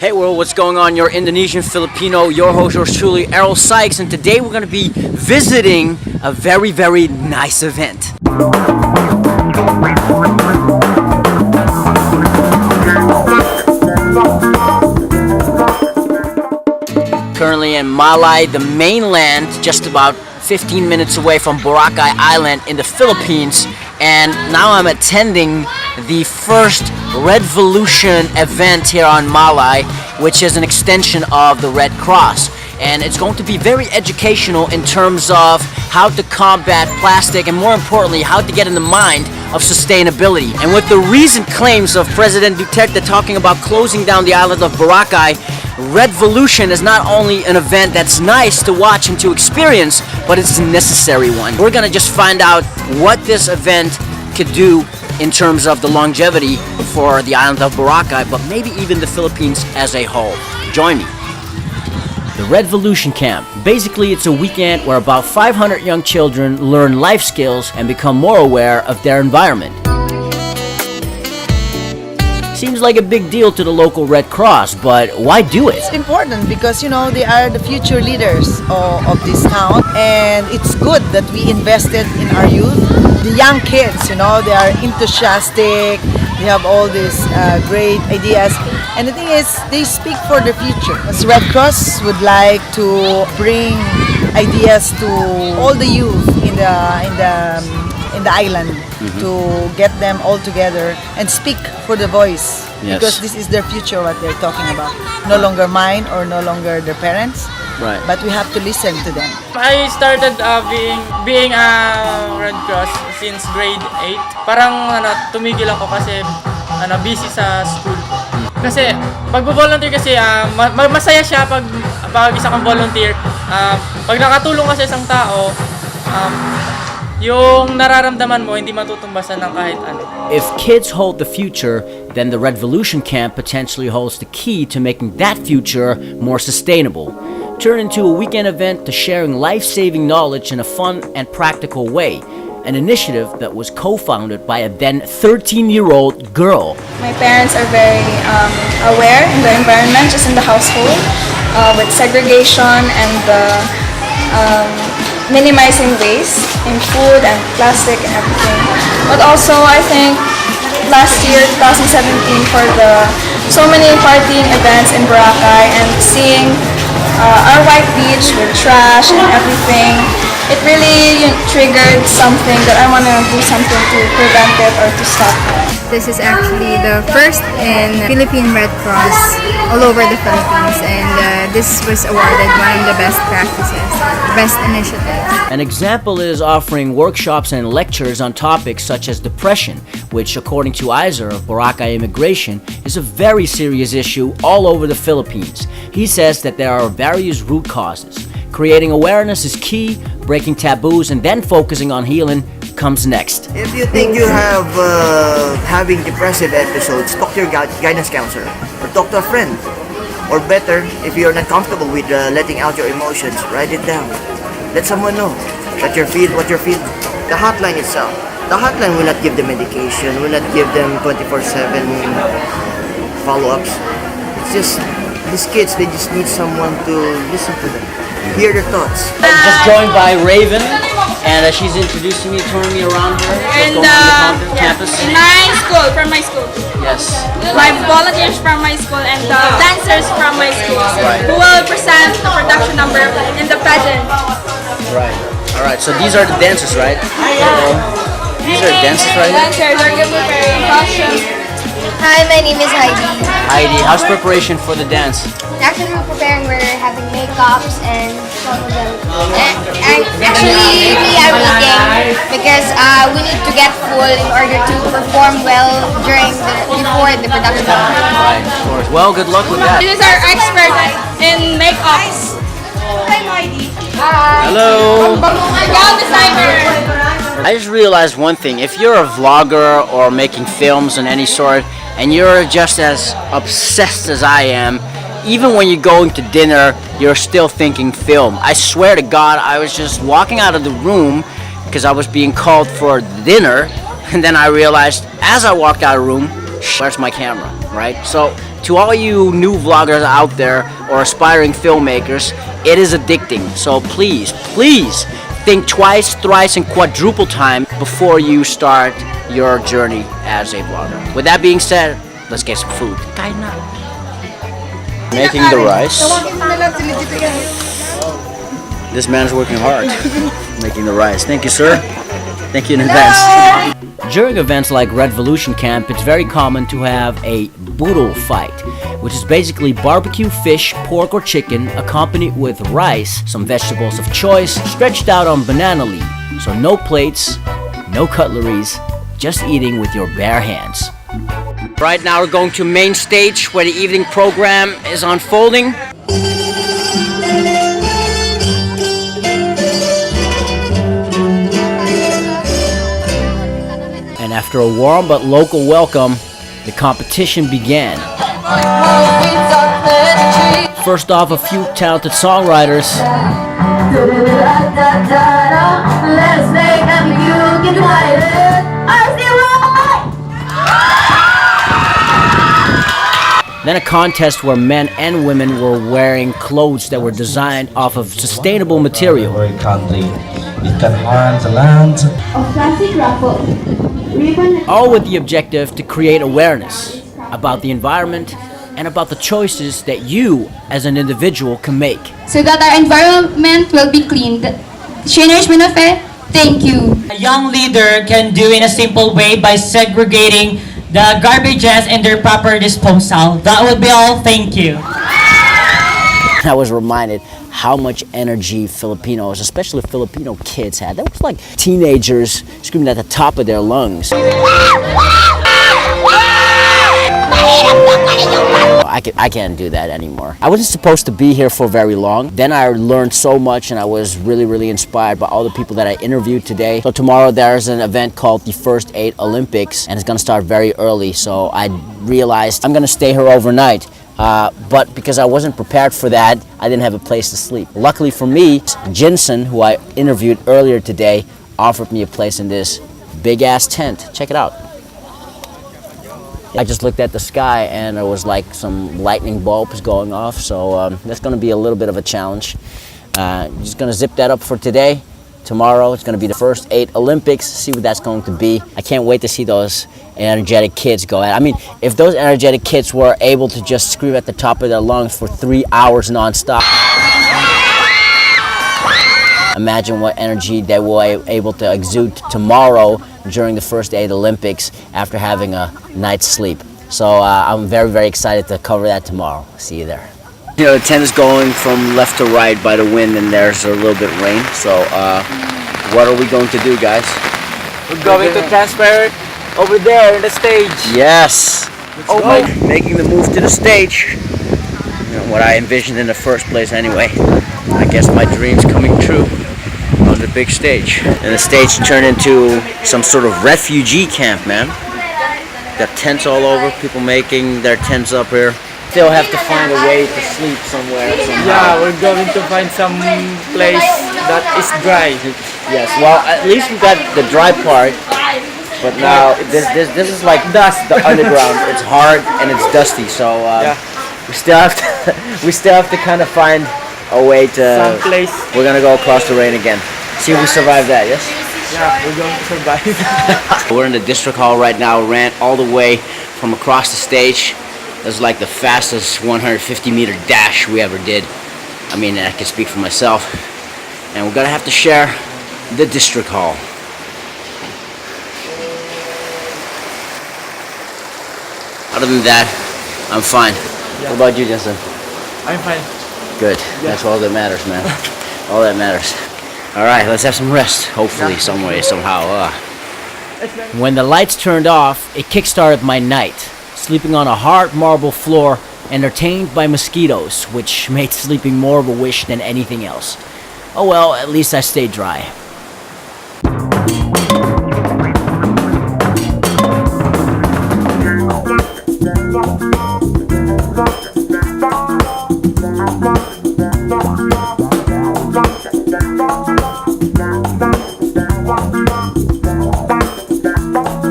Hey world, what's going on? Your Indonesian Filipino, your host, yours truly, Errol Sykes, and today we're going to be visiting a very, very nice event. Currently in Malay, the mainland, just about 15 minutes away from Boracay Island in the Philippines, and now I'm attending the first Redvolution event here on Malay, which is an extension of the Red Cross. And it's going to be very educational in terms of how to combat plastic and, more importantly, how to get in the mind of sustainability. And with the recent claims of President Duterte talking about closing down the island of Boracay, Redvolution is not only an event that's nice to watch and to experience, but it's a necessary one. We're gonna just find out what this event could do in terms of the longevity for the island of Boracay, but maybe even the Philippines as a whole. Join me. The Redvolution Camp. Basically, it's a weekend where about 500 young children learn life skills and become more aware of their environment. Seems like a big deal to the local Red Cross, but why do it? It's important because, they are the future leaders of this town, and it's good that we invested in our youth. The young kids, they are enthusiastic, they have all these great ideas, and the thing is, they speak for the future. As Red Cross would like to bring ideas to all the youth in the island, to get them all together and speak for the voice. Yes. Because this is their future, what they're talking about. No longer mine or no longer their parents. Right. But we have to listen to them. I started being a Red Cross since grade 8. Parang tumigil ako kasi busy sa school. Kasi pag-volunteer kasi masaya siya pag isa kang volunteer. Pag nakatulong ka sa isang tao, yung nararamdaman mo hindi matutumbasan ng kahit ano. If kids hold the future, then the Redvolution Camp potentially holds the key to making that future more sustainable. Turn into a weekend event to sharing life-saving knowledge in a fun and practical way. An initiative that was co-founded by a then 13-year-old girl. My parents are very aware in the environment, just in the household, with segregation and minimizing waste in food and plastic and everything. But also, I think last year, 2017, for so many partying events in Boracay and seeing our white beach with trash and everything, it really triggered something that I want to do something to prevent it or to stop it. This is actually the first in Philippine Red Cross all over the Philippines, and this was awarded one of the best practices, best initiatives. An example is offering workshops and lectures on topics such as depression, which, according to Isser of Boracay Immigration, is a very serious issue all over the Philippines. He says that there are various root causes. Creating awareness is key, breaking taboos, and then focusing on healing comes next. If you think you have having depressive episodes, talk to your guidance counselor or talk to a friend. Or better, if you're not comfortable with letting out your emotions, write it down. Let someone know that what you're feeling. The hotline itself. The hotline will not give them medication, will not give them 24/7 follow-ups. It's just, these kids, they just need someone to listen to them. Hear their thoughts. I'm just joined by Raven, and she's introducing me, turning me around here. And campus. from my school. Yes. My volunteers from my school and the dancers from my school Right. who will present the production number in the pageant. Right. All right. So these are the dancers, right? These are dancers, right? Dancers are good preparing costumes. Hi, my name is Heidi. Heidi, how's preparation for the dance? Actually, we're preparing, we're having makeups and some of them. And actually, we are eating because we need to get full in order to perform well before the production. Right, of course. Well, good luck with that. This is our expert in makeups. Hello. Gown designer. I just realized one thing. If you're a vlogger or making films of any sort, and you're just as obsessed as I am, even when you're going to dinner, you're still thinking film. I swear to God, I was just walking out of the room because I was being called for dinner, and then I realized as I walked out of the room, where's my camera, right? So To all you new vloggers out there or aspiring filmmakers, it is addicting. So please, please think twice, thrice, and quadruple time before you start your journey as a vlogger. With that being said, let's get some food. Kain na. Making the rice. This man's working hard making the rice. Thank you, sir. Thank you in advance. During events like Redvolution Camp, it's very common to have a budol fight, which is basically barbecue fish, pork, or chicken accompanied with rice, some vegetables of choice, stretched out on banana leaf. So no plates, no cutleries, just eating with your bare hands. Right now we're going to main stage where the evening program is unfolding. And after a warm but local welcome, the competition began. First off, a few talented songwriters. Then a contest where men and women were wearing clothes that were designed off of sustainable material. Very kindly, it can harm the land. Of plastic raffle. All with the objective to create awareness about the environment and about the choices that you as an individual can make. So that our environment will be cleaned. Shiners Minofe, thank you. A young leader can do in a simple way by segregating the garbages in their proper disposal. That would be all. Thank you. I was reminded how much energy Filipinos, especially Filipino kids, had. That was like teenagers screaming at the top of their lungs. I can't do that anymore. I wasn't supposed to be here for very long. Then I learned so much and I was really inspired by all the people that I interviewed today. So tomorrow there's an event called the First Aid Olympics and it's gonna start very early. So I realized I'm gonna stay here overnight. But because I wasn't prepared for that, I didn't have a place to sleep. Luckily for me, Jinsen, who I interviewed earlier today, offered me a place in this big ass tent. Check it out. I just looked at the sky and there was like some lightning bulbs going off, so that's going to be a little bit of a challenge. Just going to zip that up for today. Tomorrow it's going to be the First Aid Olympics, see what that's going to be. I can't wait to see those energetic kids go at it. I mean, if those energetic kids were able to just scream at the top of their lungs for 3 hours non-stop, imagine what energy they were able to exude tomorrow during the First Aid Olympics after having a night's sleep. So I'm very excited to cover that tomorrow. See you there. You know, the tent is going from left to right by the wind and there's a little bit of rain. So what are we going to do, guys? We're going to transfer it over there in the stage. Yes. Making the move to the stage. You know, what I envisioned in the first place anyway. I guess my dream's coming true on the big stage. And the stage turned into some sort of refugee camp, man. Got tents all over, people making their tents up here. Still have to find a way to sleep somewhere somehow. Yeah, we're going to find some place that is dry. Yes, well, at least we got the dry part. But now this is like Dust. the underground. It's hard and it's dusty, so we still have to kind of find a way to. Some place. We're gonna go across the rain again. See if we survive that. Yes. Yeah, we're going to survive. We're in the district hall right now. Ran all the way from across the stage. That's like the fastest 150-meter dash we ever did. I mean, I can speak for myself. And we're gonna have to share the district hall. Other than that, I'm fine. Yeah. What about you, Jensen? I'm fine. Good. Yeah. That's all that matters, man. All that matters. All right, let's have some rest. Hopefully, some way, somehow. When the lights turned off, it kickstarted my night. Sleeping on a hard marble floor, entertained by mosquitoes, which made sleeping more of a wish than anything else. Oh well, at least I stayed dry.